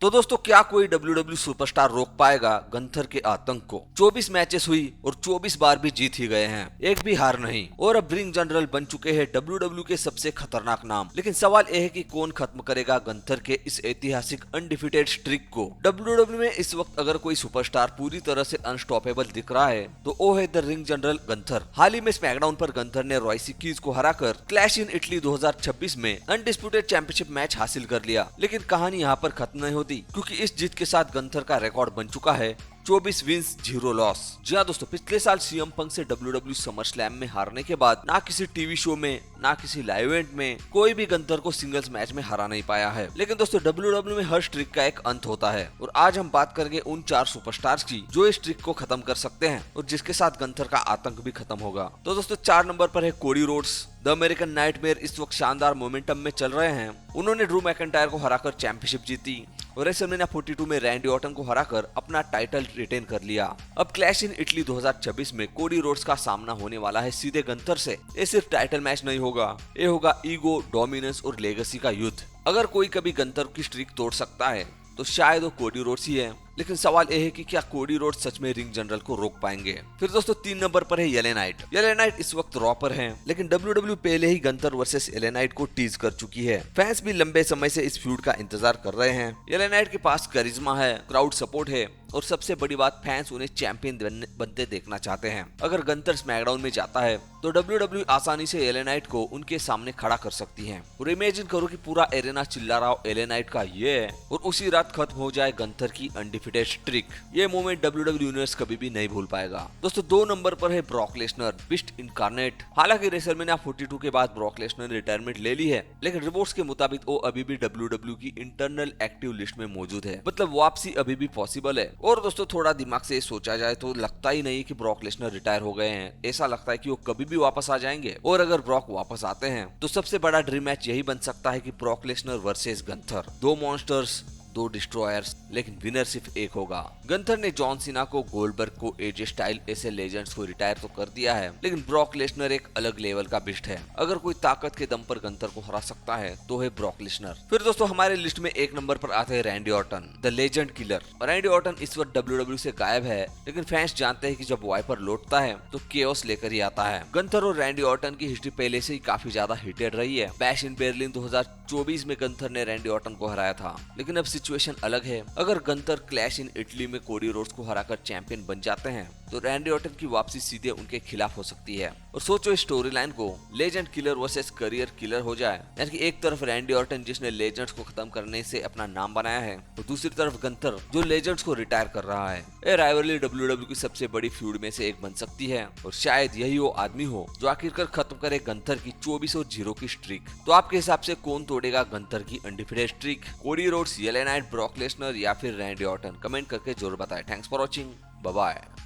तो दोस्तों क्या कोई WWE सुपरस्टार रोक पाएगा गंथर के आतंक को। 24 मैचेस हुई और 24 बार भी जीत ही गए हैं, एक भी हार नहीं, और अब रिंग जनरल बन चुके हैं WWE के सबसे खतरनाक नाम। लेकिन सवाल यह है कि कौन खत्म करेगा गंथर के इस ऐतिहासिक अनडिफिटेड स्ट्रिक को। WWE में इस वक्त अगर कोई सुपरस्टार पूरी तरह से अनस्टॉपेबल दिख रहा है तो वो है द रिंग जनरल गंथर। हाल ही में स्मैकडाउन पर गंथर ने रॉयसी कीज को हराकर क्लैश इन इटली 2026 में अनडिस्प्यूटेड चैंपियनशिप मैच हासिल कर लिया। लेकिन कहानी यहाँ पर खत्म नहीं होती, क्योंकि इस जीत के साथ गंथर का रिकॉर्ड बन चुका है 24 विंस 0 लॉस। जी हाँ दोस्तों, पिछले साल सीएम पंक से WWE समर स्लैम में हारने के बाद ना किसी टीवी शो में ना किसी लाइव इवेंट में कोई भी गंथर को सिंगल्स मैच में हरा नहीं पाया है। लेकिन दोस्तों WWE में हर स्ट्रिक का एक अंत होता है, और आज हम बात करेंगे उन 4 सुपरस्टार्स की जो इस स्ट्रिक को खत्म कर सकते हैं और जिसके साथ गंथर का आतंक भी खत्म होगा। तो दोस्तों 4 नंबर पर है Cody Rhodes. The American nightmare इस वक्त शानदार मोमेंटम में चल रहे हैं। उन्होंने ड्रू मैकिंटायर को हराकर चैंपियनशिप जीती और रेसलमेनिया 42 में रैंडी ऑर्टन को हराकर अपना टाइटल रिटेन कर लिया। अब क्लैश इन इटली 2026 में कोडी रोड्स का सामना होने वाला है सीधे गंथर से। ये सिर्फ टाइटल मैच नहीं होगा, ये होगा ईगो, डोमिनेंस और लेगेसी का युद्ध। अगर कोई कभी गंथर की स्ट्रीक तोड़ सकता है तो शायद वो कोडी रोड्स ही है। लेकिन सवाल यह है कि क्या कोडी रोड्स सच में रिंग जनरल को रोक पाएंगे। फिर दोस्तों 3 नंबर पर है एले नाइट। एले नाइट इस वक्त रॉ पर हैं, लेकिन WWE पहले ही गंथर वर्सेस एले नाइट को टीज कर चुकी है। फैंस भी लंबे समय से इस फ्यूड का इंतजार कर रहे हैं। एले नाइट के पास करिश्मा है, क्राउड सपोर्ट है, और सबसे बड़ी बात फैंस उन्हें चैंपियन बनते देखना चाहते हैं। अगर गंथर स्मैकडाउन में जाता है तो WWE आसानी से एले नाइट को उनके सामने खड़ा कर सकती है। और इमेजिन करो कि पूरा एरेना चिल्ला रहा हो एले नाइट का ये है, और उसी रात खत्म हो जाए गंथर की अनडिफिटेड स्ट्रिक। ये मोमेंट WWE यूनिवर्स कभी भी नहीं भूल पाएगा। दोस्तों 2 नंबर पर है ब्रॉक लेसनर, बिस्ट इनकार्नेट। हालांकि रेसलमेनिया 42 के बाद ब्रॉक लेसनर ने रिटायरमेंट ले ली है, लेकिन रिपोर्ट्स के मुताबिक वो अभी भी WWE की इंटरनल एक्टिव लिस्ट में मौजूद है। मतलब वापसी अभी भी पॉसिबल है। और दोस्तों थोड़ा दिमाग से सोचा जाए तो लगता ही नहीं कि ब्रॉक लेसनर रिटायर हो गए हैं। ऐसा लगता है कि वो कभी भी वापस आ जाएंगे। और अगर ब्रॉक वापस आते हैं तो सबसे बड़ा ड्रीम मैच यही बन सकता है कि Brock Lesnar versus Gunther. 2 monsters, 2 destroyers, लेकिन विनर सिर्फ एक होगा। गंथर ने जॉन सीना को, गोल्डबर्ग को, एजे स्टाइल ऐसे लेजेंड्स को रिटायर तो कर दिया है, लेकिन ब्रॉक लेसनर एक अलग लेवल का बिस्ट है। अगर कोई ताकत के दम पर गंथर को हरा सकता है तो है ब्रॉक लेसनर। फिर दोस्तों हमारे लिस्ट में 1 नंबर पर आते हैं Randy Orton, the legend killer. Randy Orton इस वक्त WWE से गायब है, लेकिन फैंस जानते हैं कि जब वाइपर लौटता है तो केओस लेकर ही आता है। गंथर और रैंडी ऑर्टन की हिस्ट्री पहले से ही काफी ज्यादा हिटेड रही है। बैश इन बर्लिन 2024 में गंथर ने रैंडी ऑर्टन को हराया था, लेकिन अब सिचुएशन अलग है। अगर गंथर क्लैश इन इटली में कोडी रोड्स को हराकर चैंपियन बन जाते हैं तो रैंडी ऑर्टन की वापसी सीधे उनके खिलाफ हो सकती है। और सोचो इस स्टोरी लाइन को, legend killer versus career killer हो जाए। यानी कि एक तरफ रैंडी ऑर्टन जिसने लेजेंड्स को खत्म करने से अपना नाम बनाया है, और दूसरी तरफ गंथर जो लेजेंड्स को रिटायर कर रहा है। ये राइवलरी WWE की सबसे बड़ी फ्यूड में से एक बन सकती है, और शायद यही वो आदमी हो जो आखिरकार खत्म करे गंथर की 24 और 0 की स्ट्रीक। तो आपके हिसाब से कौन तोड़ेगा गंथर की undefeated streak? Cody Rhodes, LA Knight, Brock Lesnar या फिर रैंडी ऑर्टन? कमेंट करके जरूर बताएं। Thanks for watching, bye bye.